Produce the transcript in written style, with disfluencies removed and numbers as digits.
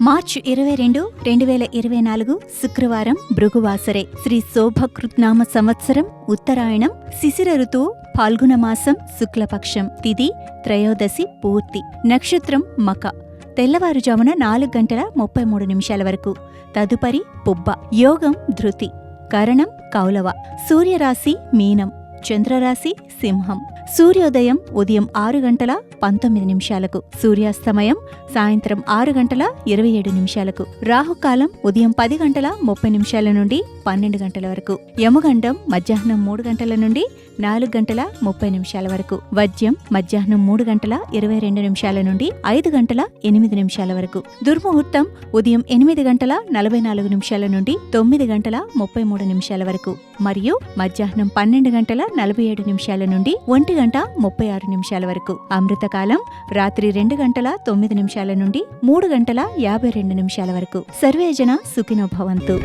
మార్చి 22, 2024 శుక్రవారం భృగువాసరే. శ్రీ శోభకృత్నామ సంవత్సరం ఉత్తరాయణం, శిశిర ఋతువు ఫాల్గుణ మాసం, శుక్లపక్షం, తిథి త్రయోదశి పూర్తి, నక్షత్రం మక. తెల్లవారుజామున 4:33 వరకు. తదుపరి పుబ్బ. యోగం ధృతి. కరణం కౌలవ. సూర్యరాశి మీనం, చంద్రరాశి సింహం. సూర్యోదయం ఉదయం 6:19. సూర్యాస్తమయం సాయంత్రం 6:27. రాహుకాలం ఉదయం 10:30 నుండి 12 వరకు. యమగండం మధ్యాహ్నం 3 గంటల నుండి 4:30 వరకు. వజ్యం మధ్యాహ్నం 3:22 నుండి 5:08 వరకు. దుర్ముహూర్తం ఉదయం 8:44 నుండి 9:33 వరకు మరియు మధ్యాహ్నం 12:47 నుండి 1:36 వరకు. అమృతకాలం రాత్రి 2:09 నుండి 3:52 వరకు. సర్వేజన సుఖినో భవంతు.